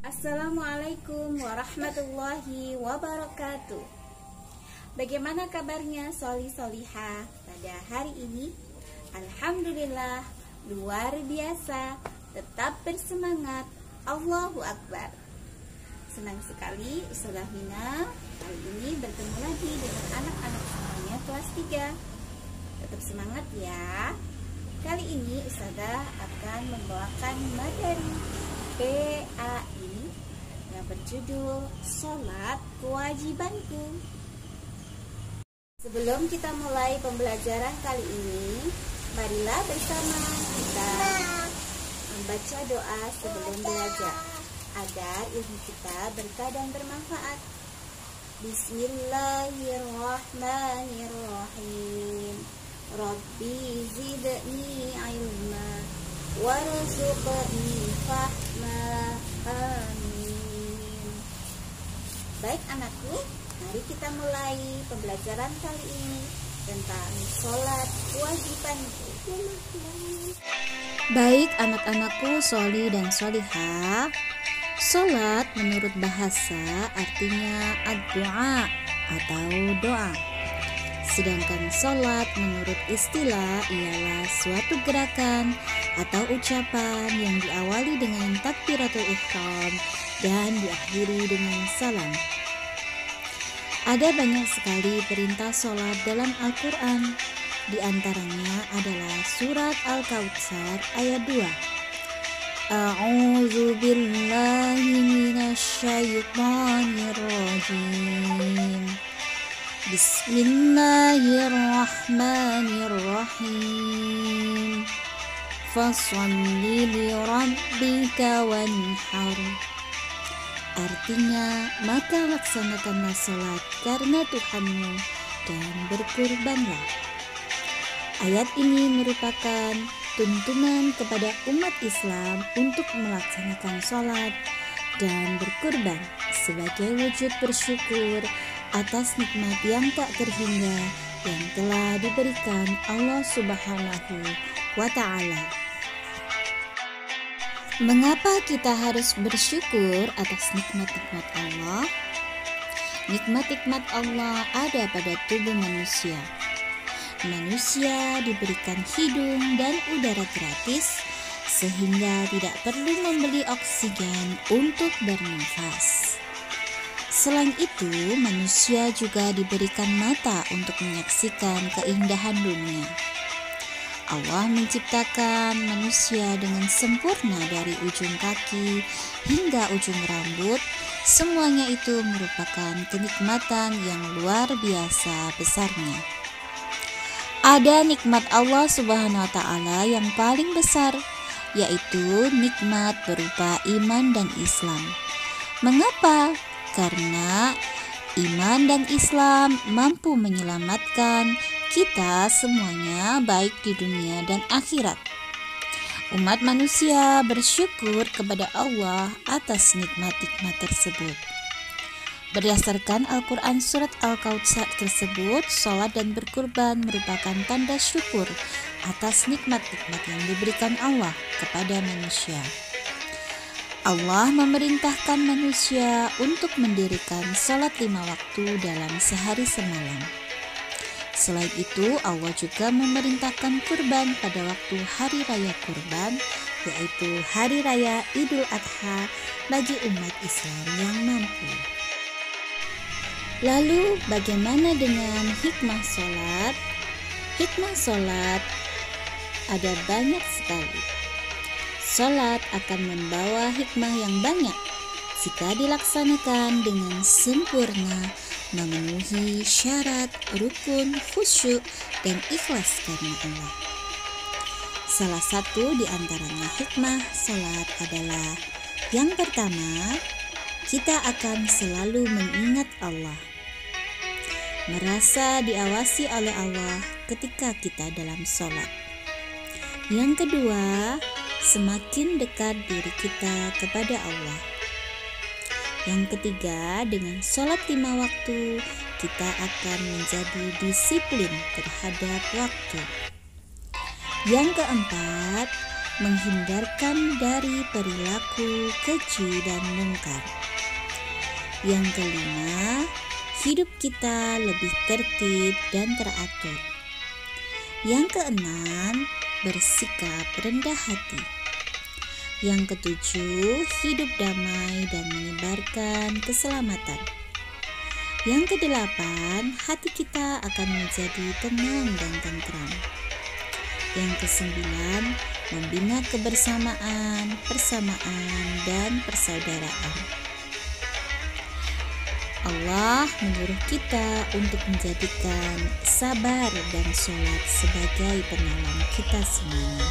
Assalamualaikum warahmatullahi wabarakatuh. Bagaimana kabarnya Soli-Soliha pada hari ini? Alhamdulillah, luar biasa. Tetap bersemangat. Allahu Akbar. Senang sekali Ustazah Mina kali ini bertemu lagi dengan anak-anak semuanya kelas 3. Tetap semangat ya. Kali ini Ustazah akan membawakan materi PAI yang berjudul Sholat Kewajibanku. Sebelum kita mulai pembelajaran kali ini, marilah bersama kita membaca doa sebelum belajar agar ilmu kita berkah dan bermanfaat. Bismillahirrahmanirrahim. Rabbi zidni ilma warzuqni fahma. Amin. Baik anakku, mari kita mulai pembelajaran kali ini tentang sholat kewajibanku. Baik anak-anakku Soli dan Solihah, sholat menurut bahasa artinya ad-du'a atau doa. Sedangkan sholat menurut istilah ialah suatu gerakan atau ucapan yang diawali dengan takbiratul ihram dan diakhiri dengan salam. Ada banyak sekali perintah sholat dalam Al-Quran. Di antaranya adalah surat Al-Kautsar ayat 2. A'udzu billahi minasyaitonir rajim. Bismillahirrahmanirrahim. Fasholli lirabbika wanhar. Artinya, maka laksanakanlah salat karena Tuhanmu dan berkurbanlah. Ayat ini merupakan tuntunan kepada umat Islam untuk melaksanakan salat dan berkurban sebagai wujud bersyukur atas nikmat yang tak terhingga yang telah diberikan Allah Subhanahu wa Ta'ala. Mengapa kita harus bersyukur atas nikmat-nikmat Allah? Nikmat-nikmat Allah ada pada tubuh manusia. Manusia diberikan hidung dan udara gratis sehingga tidak perlu membeli oksigen untuk bernafas. Selain itu, manusia juga diberikan mata untuk menyaksikan keindahan dunia. Allah menciptakan manusia dengan sempurna dari ujung kaki hingga ujung rambut. Semuanya itu merupakan kenikmatan yang luar biasa besarnya. Ada nikmat Allah Subhanahu wa Ta'ala yang paling besar, yaitu nikmat berupa iman dan Islam. Mengapa? Karena iman dan Islam mampu menyelamatkan kita semuanya baik di dunia dan akhirat. Umat manusia bersyukur kepada Allah atas nikmat-nikmat tersebut. Berdasarkan Al-Quran surat Al-Kautsar tersebut, sholat dan berkurban merupakan tanda syukur atas nikmat-nikmat yang diberikan Allah kepada manusia. Allah memerintahkan manusia untuk mendirikan sholat 5 waktu dalam sehari semalam. Selain itu, Allah juga memerintahkan kurban pada waktu hari raya kurban, yaitu hari raya Idul Adha bagi umat Islam yang mampu. Lalu, bagaimana dengan hikmah sholat? Hikmah sholat ada banyak sekali. Sholat akan membawa hikmah yang banyak jika dilaksanakan dengan sempurna, memenuhi syarat, rukun, khusyuk, dan ikhlas karena Allah. Salah satu di antaranya hikmah sholat adalah yang pertama, kita akan selalu mengingat Allah, merasa diawasi oleh Allah ketika kita dalam sholat. Yang kedua, semakin dekat diri kita kepada Allah. Yang ketiga, dengan sholat 5 waktu, kita akan menjadi disiplin terhadap waktu. Yang keempat, menghindarkan dari perilaku keji dan mungkar. Yang kelima, hidup kita lebih tertib dan teratur. Yang keenam, bersikap rendah hati. Yang ketujuh, hidup damai dan menyebarkan keselamatan. Yang kedelapan, hati kita akan menjadi tenang dan tentram. Yang kesembilan, membina kebersamaan, persamaan, dan persaudaraan. Allah menyuruh kita untuk menjadikan sabar dan sholat sebagai penolong kita semuanya.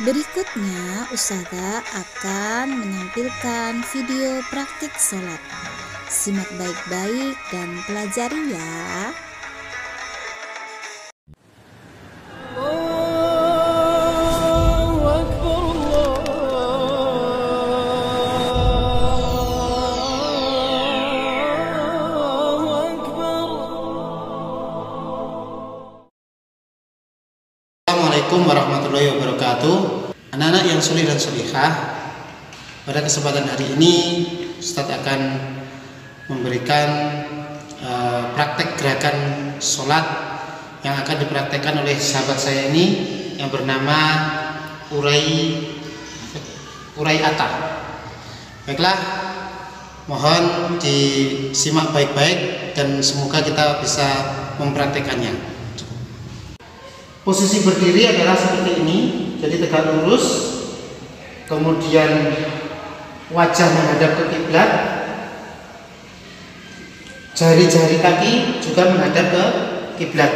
Berikutnya, Ustazah akan menampilkan video praktik sholat. Simak baik-baik dan pelajari ya. Assalamualaikum warahmatullahi wabarakatuh. Anak-anak yang soleh dan solihah, pada kesempatan hari ini Ustadz akan memberikan praktek gerakan sholat yang akan dipraktekkan oleh sahabat saya ini yang bernama Urai Atta. Baiklah, mohon disimak baik-baik dan semoga kita bisa mempraktekannya. Posisi berdiri adalah seperti ini, jadi tegak lurus, kemudian wajah menghadap ke kiblat, jari-jari kaki juga menghadap ke kiblat.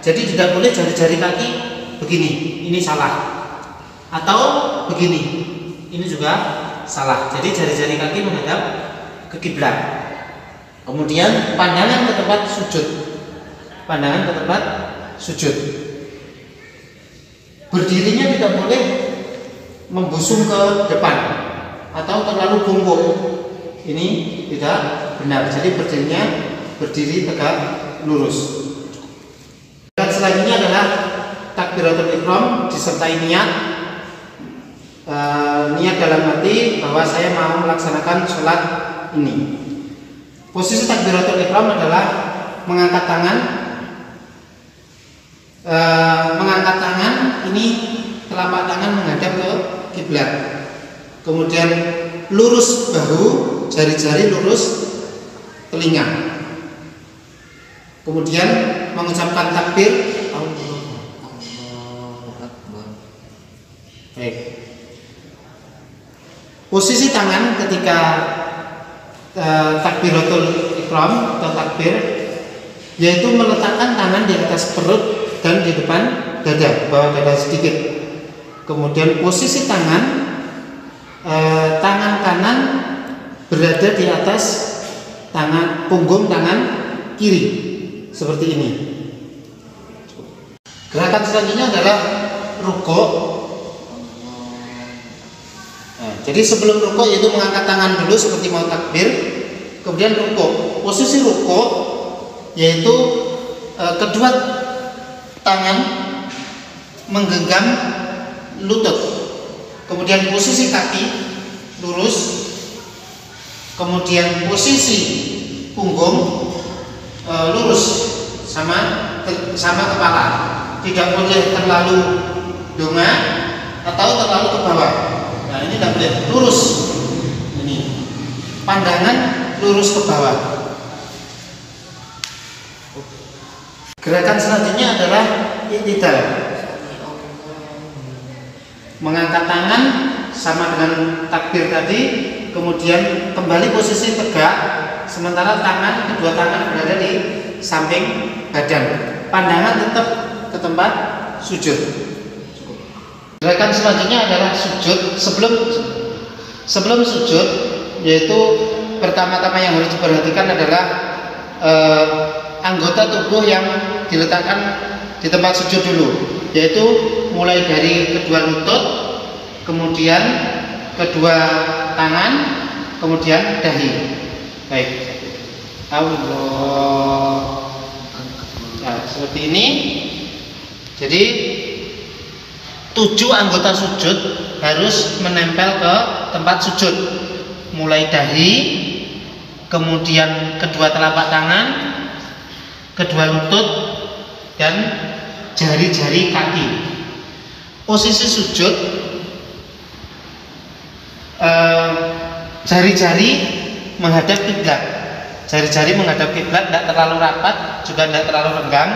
Jadi tidak boleh jari-jari kaki begini, ini salah. Atau begini, ini juga salah. Jadi jari-jari kaki menghadap ke kiblat. Kemudian pandangan ke tempat sujud. Pandangan ke tempat sujud. Berdirinya tidak boleh membusung ke depan atau terlalu bungkuk. Ini tidak benar. Jadi berdiri tegak lurus. Dan selanjutnya adalah takbiratul ihram disertai niat. Niat dalam hati bahwa saya mau melaksanakan sholat ini. Posisi takbiratul ihram adalah mengangkat tangan. Ini telapak tangan menghadap ke kiblat. Kemudian lurus bahu, jari-jari lurus telinga. Kemudian mengucapkan takbir. Allahu Akbar. Baik. Posisi tangan ketika takbiratul ihram atau takbir yaitu meletakkan tangan di atas perut dan di depan dada, bawah dada sedikit. Kemudian posisi tangan kanan berada di atas punggung tangan kiri seperti ini. Gerakan selanjutnya adalah rukuk. Jadi sebelum rukuk yaitu mengangkat tangan dulu seperti mau takbir, kemudian rukuk. Posisi rukuk yaitu kedua tangan menggenggam lutut, kemudian posisi kaki lurus, kemudian posisi punggung lurus sama kepala, tidak boleh terlalu dongak atau terlalu ke bawah. Nah ini tidak boleh, lurus. Ini pandangan lurus ke bawah. Gerakan selanjutnya adalah i'tidal. Mengangkat tangan sama dengan takbir tadi, kemudian kembali posisi tegak, sementara kedua tangan berada di samping badan. Pandangan tetap ke tempat sujud. Gerakan selanjutnya adalah sujud. Sebelum sujud, yaitu pertama-tama yang harus diperhatikan adalah anggota tubuh yang diletakkan di tempat sujud dulu, yaitu mulai dari kedua lutut, kemudian kedua tangan, kemudian dahi. Baik. Allah. Nah, seperti ini. Jadi 7 anggota sujud harus menempel ke tempat sujud, mulai dahi, kemudian kedua telapak tangan, kedua lutut, dan jari-jari kaki. Posisi sujud, jari-jari menghadap kiblat. Jari-jari menghadap kiblat, tidak terlalu rapat, juga tidak terlalu renggang.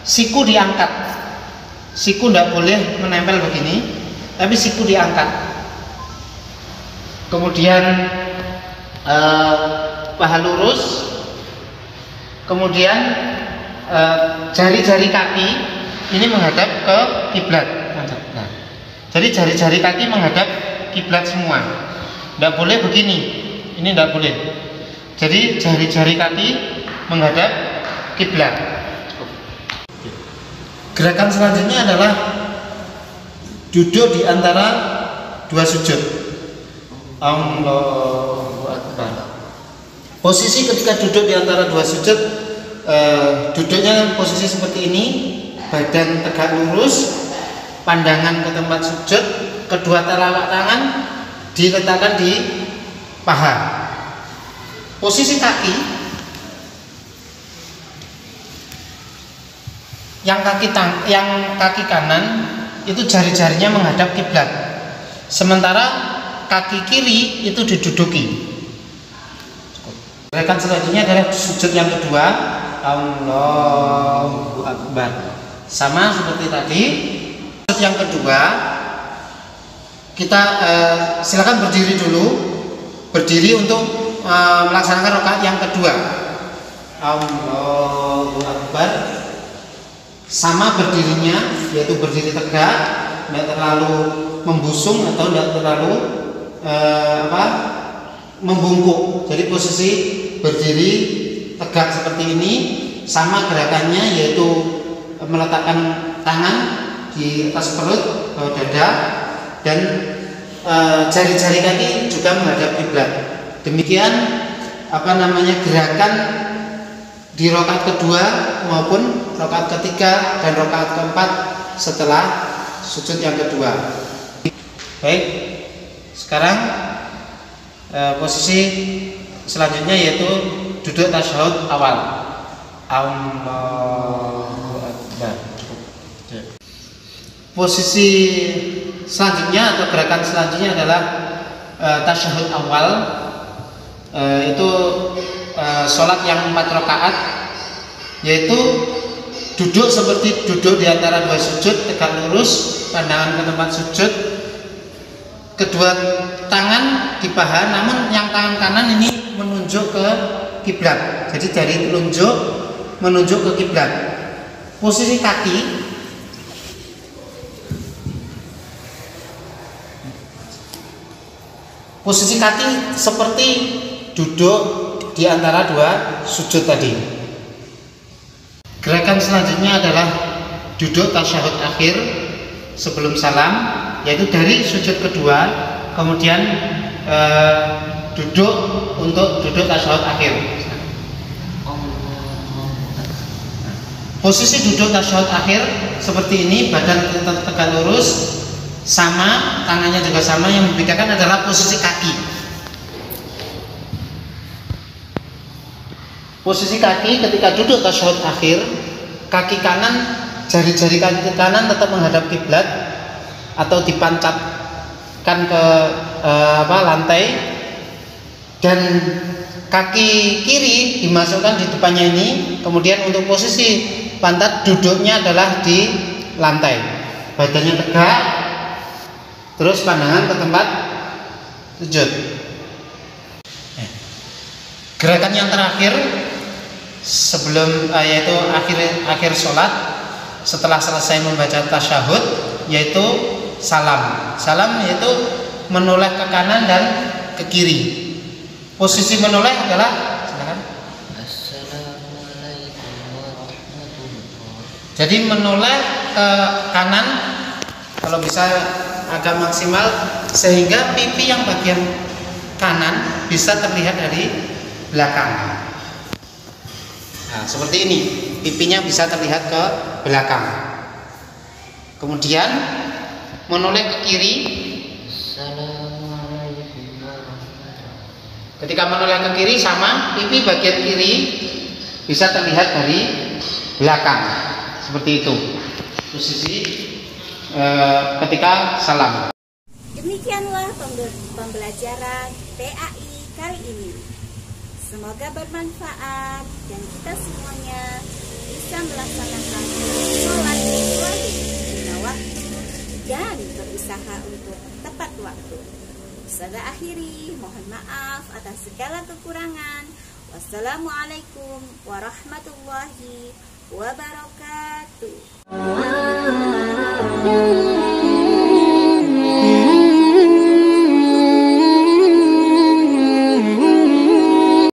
Siku diangkat. Siku tidak boleh menempel begini, tapi siku diangkat. Kemudian paha lurus. Kemudian jari-jari kaki ini menghadap ke kiblat. Nah, jadi jari-jari kaki menghadap kiblat semua. Tidak boleh begini. Ini tidak boleh. Jadi jari-jari kaki menghadap kiblat. Gerakan selanjutnya adalah duduk di antara dua sujud. Allahu Akbar. Posisi ketika duduk di antara dua sujud, duduknya posisi seperti ini, badan tegak lurus, pandangan ke tempat sujud, kedua telapak tangan diletakkan di paha. Posisi kaki, yang kaki kanan itu jari-jarinya menghadap kiblat, sementara kaki kiri itu diduduki. Gerakan selanjutnya adalah sujud yang kedua, Allahu Akbar. Sama seperti tadi. Sujud yang kedua, kita silakan berdiri dulu, berdiri untuk melaksanakan rakaat yang kedua. Allahu Akbar. Sama berdirinya, yaitu berdiri tegak, tidak terlalu membusung atau tidak terlalu membungkuk. Jadi posisi berdiri tegak seperti ini. Sama gerakannya, yaitu meletakkan tangan di atas perut, bawah dada, dan jari-jari kaki juga menghadap kiblat. Demikian gerakan di rakaat kedua maupun rakaat ketiga dan rakaat keempat setelah sujud yang kedua. Baik, sekarang posisi selanjutnya yaitu duduk tasyahud awal. Allahu Akbar. Posisi selanjutnya atau gerakan selanjutnya adalah tasyahud awal. Itu sholat yang 4 rakaat, yaitu duduk seperti duduk di antara dua sujud, tegak lurus, pandangan ke tempat sujud, kedua tangan di paha, namun yang tangan kanan ini menunjuk ke kiblat. Jadi jari telunjuk menunjuk ke kiblat. Posisi kaki, seperti duduk di antara dua sujud tadi. Gerakan selanjutnya adalah duduk tasyahud akhir sebelum salam, yaitu dari sujud kedua kemudian duduk untuk duduk tasyahud akhir. Posisi duduk tasyahud akhir seperti ini, badan tegak lurus, sama tangannya juga sama. Yang membedakan adalah posisi kaki. Posisi kaki ketika duduk tasyahud akhir, kaki kanan, jari-jari kaki kanan tetap menghadap kiblat atau dipancatkan ke lantai, dan kaki kiri dimasukkan di depannya ini. Kemudian untuk posisi pantat duduknya adalah di lantai, badannya tegak, terus pandangan ke tempat sujud. Gerakan yang terakhir sebelum yaitu akhir sholat, setelah selesai membaca tasyahud, yaitu salam. Salam yaitu menoleh ke kanan dan ke kiri. Posisi menoleh adalah, silakan. Assalamualaikum warahmatullahi. Jadi menoleh ke kanan, kalau bisa agak maksimal sehingga pipi yang bagian kanan bisa terlihat dari belakang. Nah, seperti ini, pipinya bisa terlihat ke belakang. Kemudian menoleh ke kiri. Ketika menoleh ke kiri sama pipi bagian kiri bisa terlihat dari belakang, seperti itu posisi ketika salam. Demikianlah pembelajaran PAI kali ini. Semoga bermanfaat dan kita semuanya bisa melaksanakan sholat wajib lima waktu dan berusaha untuk tepat waktu. Saya akhiri, mohon maaf atas segala kekurangan. Wassalamualaikum warahmatullahi wabarakatuh.